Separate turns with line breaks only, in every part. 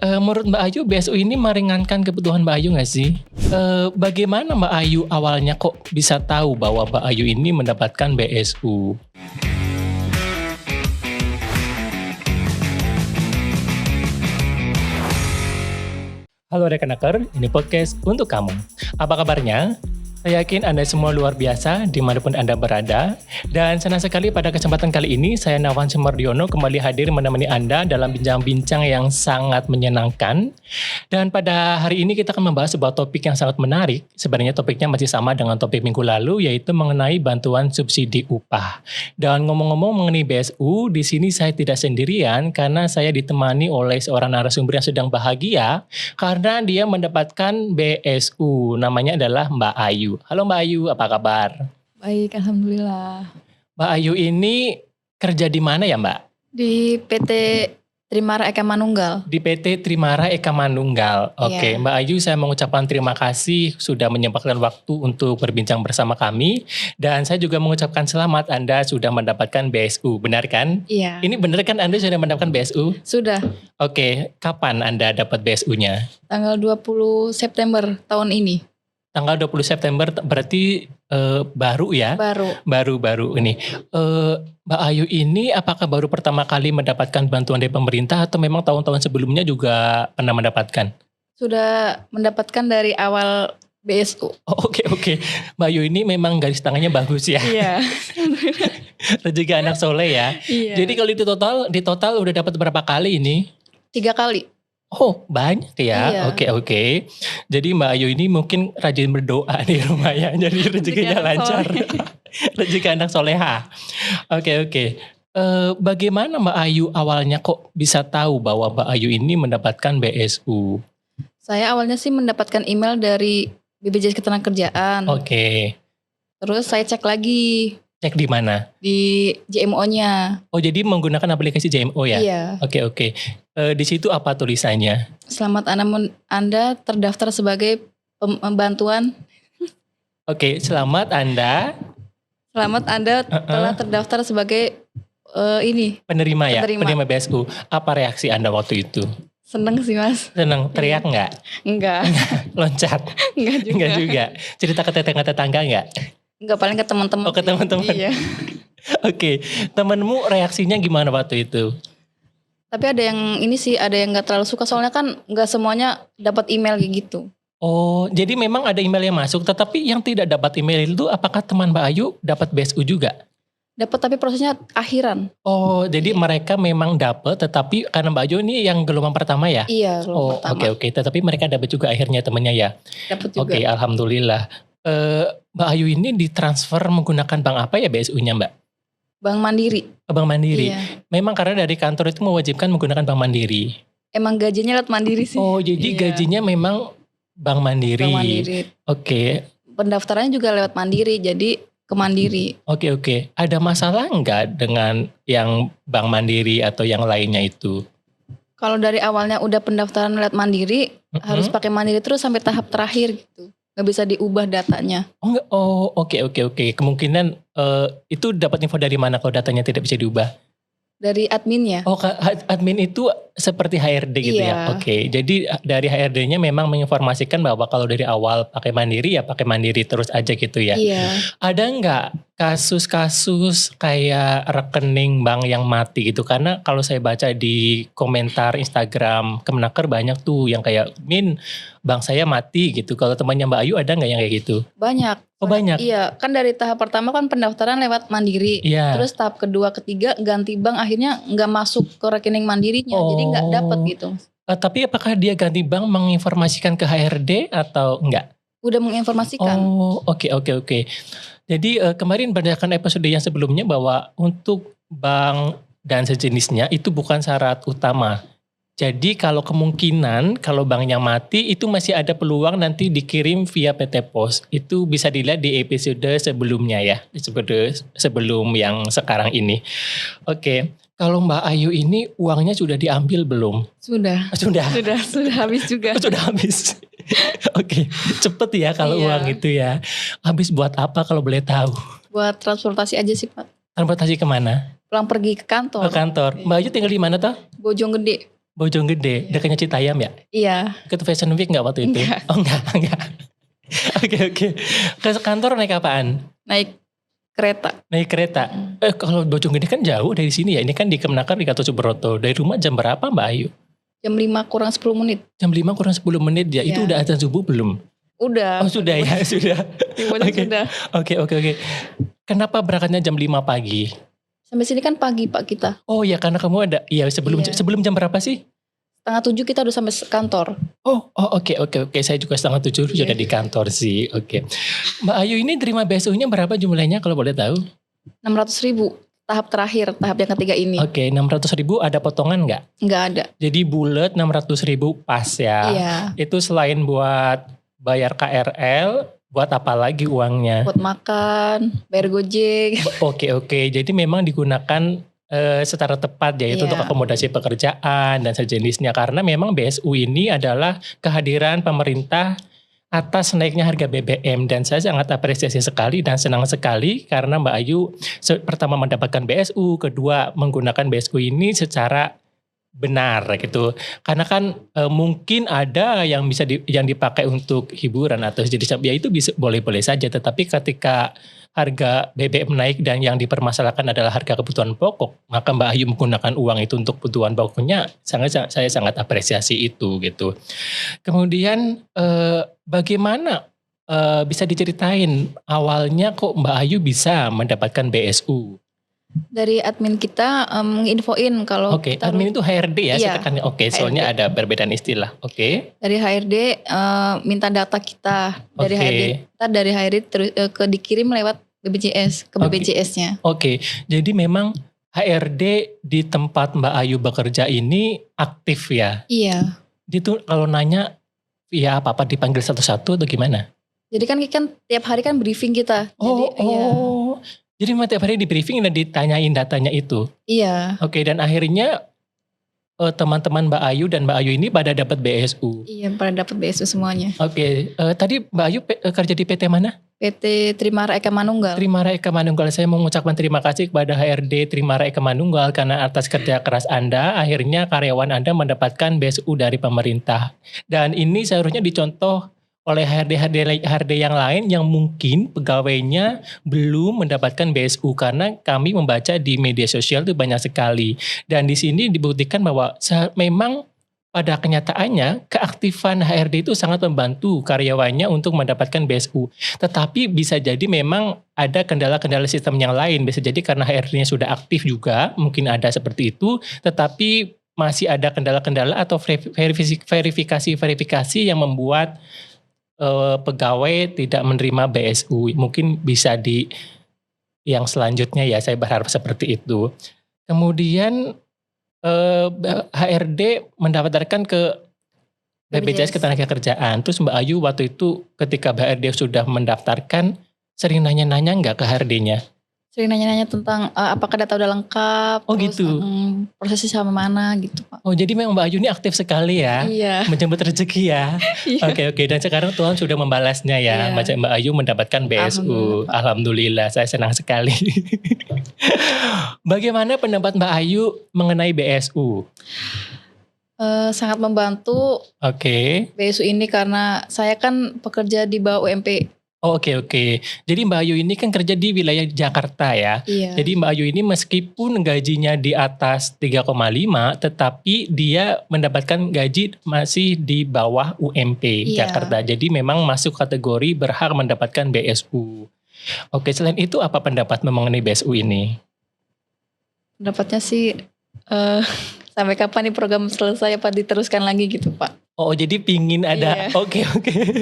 Menurut Mbak Ayu, BSU ini meringankan kebutuhan Mbak Ayu nggak sih? Bagaimana Mbak Ayu awalnya kok bisa tahu bahwa Mbak Ayu ini mendapatkan BSU? Halo Rekenaker, ini podcast untuk kamu. Apa kabarnya? Saya yakin Anda semua luar biasa dimanapun Anda berada. Dan senang sekali pada kesempatan kali ini saya Nawan Sumardiono kembali hadir menemani Anda dalam bincang-bincang yang sangat menyenangkan. Dan pada hari ini kita akan membahas sebuah topik yang sangat menarik. Sebenarnya topiknya masih sama dengan topik minggu lalu, yaitu mengenai bantuan subsidi upah. Dan ngomong-ngomong mengenai BSU, di sini saya tidak sendirian karena saya ditemani oleh seorang narasumber yang sedang bahagia karena dia mendapatkan BSU. Namanya adalah Mbak Ayu. Halo Mbak Ayu, apa kabar?
Baik, alhamdulillah.
Mbak Ayu ini kerja di mana ya Mbak?
Di PT Trimara Eka Manunggal.
Di PT Trimara Eka Manunggal. Oke,
Iya.
Mbak Ayu saya mengucapkan terima kasih sudah menyempatkan waktu untuk berbincang bersama kami. Dan saya juga mengucapkan selamat Anda sudah mendapatkan BSU, benar kan?
Iya.
Ini benar kan Anda sudah mendapatkan BSU?
Sudah
Oke, kapan Anda dapat BSU-nya?
tanggal 20 September tahun ini.
Tanggal 20 September berarti baru ya? Baru ini. Mbak Ayu ini apakah baru pertama kali mendapatkan bantuan dari pemerintah atau memang tahun-tahun sebelumnya juga pernah mendapatkan?
Sudah mendapatkan dari awal BSU.
Oh, oke. Mbak Ayu ini memang garis tangannya bagus ya.
Iya.
Rezeki anak soleh ya.
Iya.
Jadi kalau di total udah dapat berapa kali ini?
3 kali.
Oh, banyak ya.
Iya.
Oke. Jadi Mbak Ayu ini mungkin rajin berdoa di rumah ya. Jadi rezekinya
anak
lancar.
soleh.
Rezeki anak soleha. Oke. Bagaimana Mbak Ayu awalnya kok bisa tahu bahwa Mbak Ayu ini mendapatkan BSU?
Saya awalnya sih mendapatkan email dari BPJS Ketenagakerjaan.
Oke.
Terus saya cek lagi
Cek di mana?
di JMO-nya.
Oh, jadi menggunakan aplikasi JMO ya?
Iya.
Oke. Di situ apa tulisannya?
Selamat Anda terdaftar sebagai bantuan.
Oke, selamat Anda
telah terdaftar sebagai
penerima ya?
Penerima.
Penerima BSU. Apa reaksi Anda waktu itu?
Seneng sih Mas.
Senang, teriak nggak?
Enggak.
Loncat?
Enggak juga.
Enggak juga. Cerita ke tetangga nggak?
Enggak, paling ke teman-teman.
Oh, ke teman-teman.
Iya.
Oke, temenmu reaksinya gimana waktu itu?
Tapi ada yang enggak terlalu suka soalnya kan enggak semuanya dapat email kayak gitu.
Oh, jadi memang ada email yang masuk, tetapi yang tidak dapat email itu apakah teman Mbak Ayu dapat BSU juga?
Dapat tapi prosesnya akhiran.
Oh, jadi mereka memang dapat, tetapi karena Mbak Ayu ini yang gelombang pertama ya?
Iya,
Oh,
pertama.
oke. Tetapi mereka dapat juga akhirnya temannya ya?
Dapat juga.
Oke, alhamdulillah. Mbak Ayu ini ditransfer menggunakan bank apa ya BSU-nya Mbak?
Bank Mandiri.
Bank Mandiri.
Iya.
Memang karena dari kantor itu mewajibkan menggunakan Bank Mandiri.
Emang gajinya lewat Mandiri sih.
Oh, jadi
Iya.
gajinya memang Bank Mandiri.
Bank Mandiri.
Oke.
Pendaftarannya juga lewat Mandiri, jadi ke Mandiri.
Oke. Ada masalah nggak dengan yang Bank Mandiri atau yang lainnya itu?
Kalau dari awalnya udah pendaftaran lewat Mandiri, harus pakai Mandiri terus sampai tahap terakhir gitu. Nggak bisa diubah datanya.
Oh, enggak. Oh, oke. Kemungkinan itu dapat info dari mana kalau datanya tidak bisa diubah?
Dari adminnya.
Oh, admin itu seperti HRD gitu ya?
Iya.
Oke, jadi dari HRD-nya memang menginformasikan bahwa kalau dari awal pakai Mandiri ya pakai Mandiri terus aja gitu ya?
Iya.
Ada nggak kasus-kasus kayak rekening bank yang mati gitu? Karena kalau saya baca di komentar Instagram Kemenaker banyak tuh yang kayak, Min, bank saya mati gitu. Kalau temannya Mbak Ayu ada nggak yang kayak gitu?
Banyak.
Oh, banyak?
Iya, kan dari tahap pertama kan pendaftaran lewat Mandiri.
Iya.
Terus tahap kedua, ketiga ganti bank akhirnya nggak masuk ke rekening Mandirinya. Jadi nggak dapet gitu.
Tapi apakah dia ganti bank menginformasikan ke HRD atau enggak?
Udah menginformasikan.
Oh, oke. Jadi kemarin berdasarkan episode yang sebelumnya bahwa untuk bank dan sejenisnya itu bukan syarat utama. Jadi kalau kemungkinan kalau banknya mati itu masih ada peluang nanti dikirim via PT Pos. Itu bisa dilihat di episode sebelumnya ya, sebelum yang sekarang ini. Oke, kalau Mbak Ayu ini uangnya sudah diambil belum?
Sudah habis juga.
Sudah habis. Oke, cepet ya kalau
Iya.
uang itu ya. Habis buat apa kalau boleh tahu?
Buat transportasi aja sih Pak.
Transportasi kemana?
Pulang pergi ke kantor.
Ke kantor. Mbak Ayu tinggal di mana toh?
Bojonggede.
Bojonggede, dekatnya Citayam ya?
Iya,
Ikut Fashion Week nggak waktu itu?
Enggak.
Oh enggak. Oke. Ke kantor naik apaan?
naik kereta.
Naik kereta. Kalau Bojonggede kan jauh dari sini ya. Ini kan di Kemenaker di Gatot Subroto. Dari rumah jam berapa Mbak Ayu?
Jam 5 kurang 10 menit.
Jam 5 kurang 10 menit ya. Itu
Iya.
udah azan subuh belum?
Udah.
Oh sudah ya, sudah. Oke.
Sudah.
Oke. Kenapa berangkatnya jam 5 pagi?
Sampai sini kan pagi Pak kita.
Oh ya karena kamu ada, iya sebelum
Iya.
sebelum jam berapa sih?
6:30 kita udah sampai kantor.
Oh oke. Saya juga 6:30
Iya.
sudah di kantor sih. Oke. Mbak Ayu ini terima BSU-nya berapa jumlahnya kalau boleh tahu?
600.000 tahap terakhir, tahap yang ketiga ini.
Oke, 600.000 ada potongan nggak?
Nggak ada.
Jadi bulat 600.000 pas ya.
Iya.
Itu selain buat bayar KRL, buat apa lagi uangnya?
Buat makan, bayar Gojek.
Oke. Jadi memang digunakan secara tepat ya itu
Iya.
untuk akomodasi pekerjaan dan sejenisnya karena memang BSU ini adalah kehadiran pemerintah atas naiknya harga BBM dan saya sangat apresiasi sekali dan senang sekali karena Mbak Ayu pertama mendapatkan BSU, kedua menggunakan BSU ini secara benar gitu. Karena kan mungkin ada yang bisa yang dipakai untuk hiburan atau jenis ya itu bisa boleh-boleh saja tetapi ketika harga BBM naik dan yang dipermasalahkan adalah harga kebutuhan pokok, maka Mbak Ayu menggunakan uang itu untuk kebutuhan pokoknya saya sangat apresiasi itu gitu. Kemudian bagaimana bisa diceritain awalnya kok Mbak Ayu bisa mendapatkan BSU?
Dari admin kita nginfoin kalau
Oke,
kita
admin itu HRD ya,
Iya,
saya tekannya. Oke, soalnya
HRD.
ada perbedaan istilah. Oke,
dari HRD minta data kita dari
Oke.
HRD kita dari HRD dikirim lewat BPJS ke
Oke.
BPJS-nya.
oke. Jadi memang HRD di tempat Mbak Ayu bekerja ini aktif ya.
Iya.
Dia tuh kalau nanya, ya apa-apa dipanggil satu-satu atau gimana?
Jadi kan tiap hari kan briefing kita.
Jadi memang tiap hari di briefing dan ditanyain datanya itu.
Iya.
Oke, dan akhirnya teman-teman Mbak Ayu dan Mbak Ayu ini pada dapat BSU.
Iya, pada dapat BSU semuanya.
Oke, tadi Mbak Ayu kerja di PT mana?
PT Trimara Eka Manunggal.
Trimara Eka Manunggal. Saya mengucapkan terima kasih kepada HRD Trimara Eka Manunggal karena atas kerja keras Anda, akhirnya karyawan Anda mendapatkan BSU dari pemerintah. Dan ini seharusnya dicontoh oleh HRD yang lain yang mungkin pegawainya belum mendapatkan BSU karena kami membaca di media sosial itu banyak sekali. Dan di sini dibuktikan bahwa memang pada kenyataannya keaktifan HRD itu sangat membantu karyawannya untuk mendapatkan BSU. Tetapi bisa jadi memang ada kendala-kendala sistem yang lain. Bisa jadi karena HRD-nya sudah aktif juga, mungkin ada seperti itu. Tetapi masih ada kendala-kendala atau verifikasi yang membuat pegawai tidak menerima BSU. Mungkin bisa di yang selanjutnya ya, saya berharap seperti itu. Kemudian HRD mendaftarkan ke BPJS Ketenagakerjaan. Terus Mbak Ayu waktu itu ketika HRD sudah mendaftarkan, sering nanya-nanya nggak ke HRD-nya?
Sering nanya-nanya tentang apakah data udah lengkap.
Oh
terus,
gitu.
Prosesnya sama mana gitu Pak.
Oh jadi memang Mbak Ayu ini aktif sekali ya,
Iya.
menjemput rezeki ya.
Iya.
Oke. Dan sekarang Tuhan sudah membalasnya ya,
Iya.
Mbak Ayu mendapatkan BSU. Alhamdulillah, saya senang sekali. Bagaimana pendapat Mbak Ayu mengenai BSU?
Sangat membantu
Oke.
BSU ini karena saya kan pekerja di bawah UMP.
Oh, oke. Jadi Mbak Ayu ini kan kerja di wilayah Jakarta ya.
Iya.
Jadi Mbak Ayu ini meskipun gajinya di atas 3,5 tetapi dia mendapatkan gaji masih di bawah UMP
Iya.
Jakarta. Jadi memang masuk kategori berhak mendapatkan BSU. Oke, selain itu apa pendapat mengenai BSU ini?
Pendapatnya sih sampai kapan nih program selesai apa diteruskan lagi gitu Pak.
Oh, jadi pingin ada.
Iya.
Oke.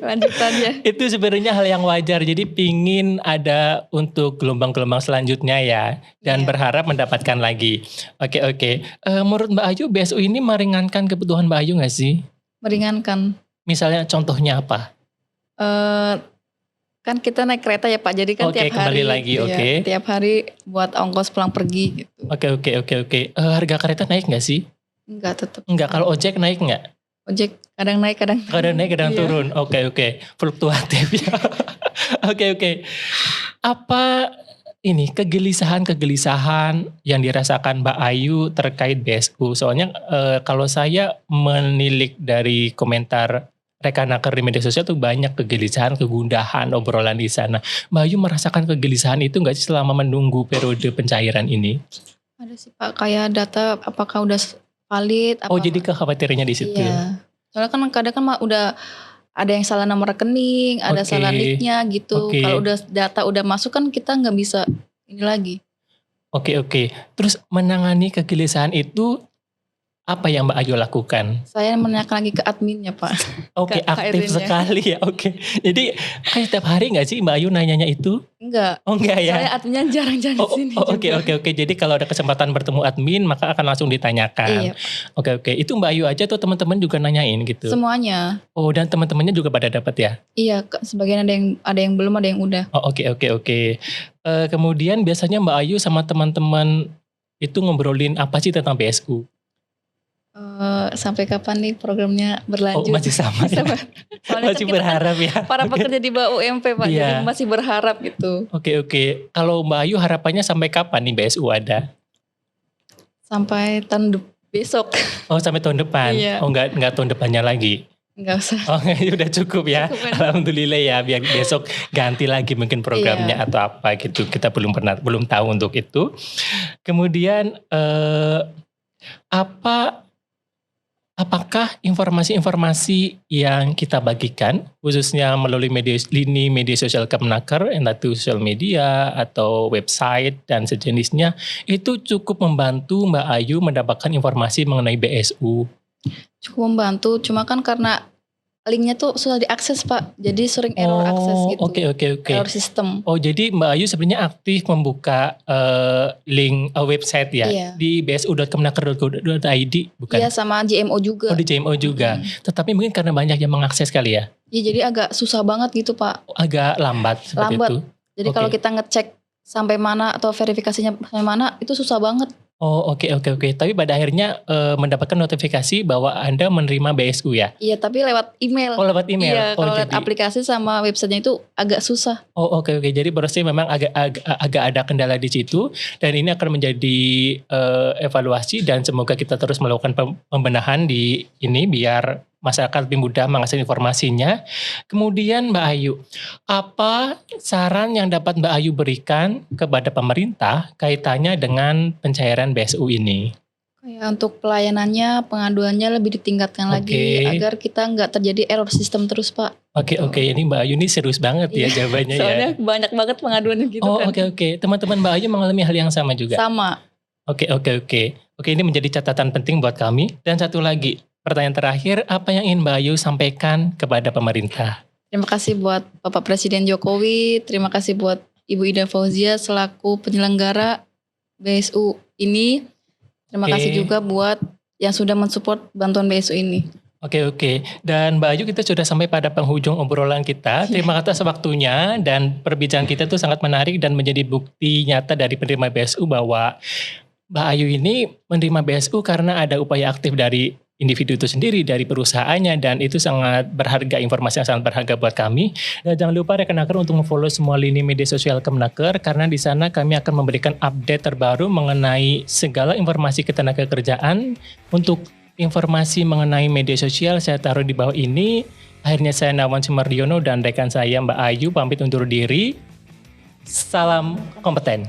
Lanjutannya.
Itu sebenarnya hal yang wajar. Jadi pingin ada untuk gelombang-gelombang selanjutnya ya. Dan
Iya.
berharap mendapatkan lagi. Oke. Menurut Mbak Ayu, BSU ini meringankan kebutuhan Mbak Ayu gak sih?
Meringankan.
Misalnya contohnya apa?
Kan kita naik kereta ya Pak. Jadi kan
Oke,
tiap
kembali
hari.
lagi,
iya,
oke.
Tiap hari buat ongkos pulang pergi gitu.
Oke. Harga kereta naik gak sih?
Enggak tetap.
Enggak, kalau ojek naik gak?
Ojek kadang naik kadang.
Kadang naik, kadang
Iya.
turun. Oke. Fluktuatif ya. Oke. Apa ini kegelisahan yang dirasakan Mbak Ayu terkait BSU. Soalnya kalau saya menilik dari komentar rekan-rekan di media sosial tuh banyak kegelisahan, kegundahan obrolan di sana. Mbak Ayu merasakan kegelisahan itu nggak sih selama menunggu periode pencairan ini?
Ada sih Pak, kayak data apakah udah valid
Oh,
apa.
jadi kekhawatirannya di situ.
Iya. Soalnya kan kadang kan udah ada yang salah nomor rekening, ada
Oke.
salah nicknya gitu.
Oke.
Kalau udah data udah masuk kan kita nggak bisa ini lagi.
Oke. Terus menangani kegelisahan itu apa yang Mbak Ayu lakukan?
Saya menanyakan lagi ke adminnya Pak.
Oke,
Ke
aktif
HRD-nya.
sekali ya. Oke. Jadi kayak setiap hari nggak sih Mbak Ayu nanyanya itu?
Enggak.
Oh enggak ya?
Saya adminnya jarang-jarang
Oh,
sini
oke.
juga.
Jadi kalau ada kesempatan bertemu admin maka akan langsung ditanyakan.
Iya,
Oke. Itu Mbak Ayu aja atau teman-teman juga nanyain gitu?
semuanya.
Oh, dan teman-temannya juga pada dapat ya?
Iya, sebagian ada yang belum, ada yang udah.
Oh, oke. Kemudian biasanya Mbak Ayu sama teman-teman itu ngobrolin apa sih tentang BSU?
Sampai kapan nih programnya berlanjut?
Oh, masih sama ya?
Soalnya
Masih
kan kita
berharap ya?
para pekerja di bawah UMP Pak,
Iya.
jadi masih berharap gitu.
Oke. Kalau Mbak Ayu harapannya sampai kapan nih BSU ada?
Sampai tahun besok.
Oh, sampai tahun depan?
Iya.
Oh, enggak tahun depannya lagi?
Enggak usah.
Oh, udah cukup ya.
Cukup, kan?
Alhamdulillah ya, biar besok ganti lagi mungkin programnya
Iya.
atau apa gitu. Kita belum tahu untuk itu. Kemudian apakah informasi-informasi yang kita bagikan khususnya melalui lini media sosial Kemenaker, entah itu sosial media atau website dan sejenisnya, itu cukup membantu Mbak Ayu mendapatkan informasi mengenai BSU?
Cukup membantu, cuma kan karena linknya tuh susah diakses Pak, jadi sering error akses gitu.
Oke.
Error sistem.
Oh, jadi Mbak Ayu sebenarnya aktif membuka link website ya,
Iya.
di bsu.kemenaker.go.id bukan?
Iya, sama JMO juga.
Oh, di JMO juga. Tetapi mungkin karena banyak yang mengakses kali ya,
Iya, jadi agak susah banget gitu Pak.
agak lambat seperti
Lambat.
itu.
Jadi
Oke.
kalau kita ngecek sampai mana atau verifikasinya sampai mana itu susah banget.
Oh, oke. Tapi pada akhirnya mendapatkan notifikasi bahwa Anda menerima BSU ya?
Iya, tapi lewat email.
Oh, lewat email.
Iya,
Oh,
kalau lihat
jadi-
aplikasi sama websitenya itu agak susah.
Oh, oke. Jadi berarti memang agak ada kendala di situ, dan ini akan menjadi evaluasi, dan semoga kita terus melakukan pembenahan di ini biar masyarakat lebih mudah mengakses informasinya. Kemudian Mbak Ayu, apa saran yang dapat Mbak Ayu berikan kepada pemerintah kaitannya dengan pencairan BSU ini?
Kayak untuk pelayanannya, pengaduannya lebih ditingkatkan lagi
Oke.
agar kita nggak terjadi error sistem terus Pak.
Oke. Ini Mbak Ayu ini serius banget ya
Iya,
jawabannya ya.
Soalnya banyak banget pengaduannya gitu
Oh,
kan.
oke. Teman-teman Mbak Ayu mengalami hal yang sama juga?
Sama.
Oke, ini menjadi catatan penting buat kami. Dan satu lagi, pertanyaan terakhir, apa yang ingin Mbak Ayu sampaikan kepada pemerintah?
Terima kasih buat Bapak Presiden Jokowi, terima kasih buat Ibu Ida Fauzia selaku penyelenggara BSU ini. Terima
Oke.
kasih juga buat yang sudah mensupport bantuan BSU ini.
Oke. Dan Mbak Ayu, kita sudah sampai pada penghujung obrolan kita. Terima kasih atas waktunya, dan perbincangan kita itu sangat menarik dan menjadi bukti nyata dari penerima BSU bahwa Mbak Ayu ini menerima BSU karena ada upaya aktif dari individu itu sendiri, dari perusahaannya, dan itu sangat berharga, informasi yang sangat berharga buat kami. Dan jangan lupa rekan-rekan untuk follow semua lini media sosial Kemenaker, karena di sana kami akan memberikan update terbaru mengenai segala informasi ketenagakerjaan. Untuk informasi mengenai media sosial saya taruh di bawah ini. Akhirnya saya Nawan Sumardiono dan rekan saya Mbak Ayu pamit undur diri. Salam kompeten.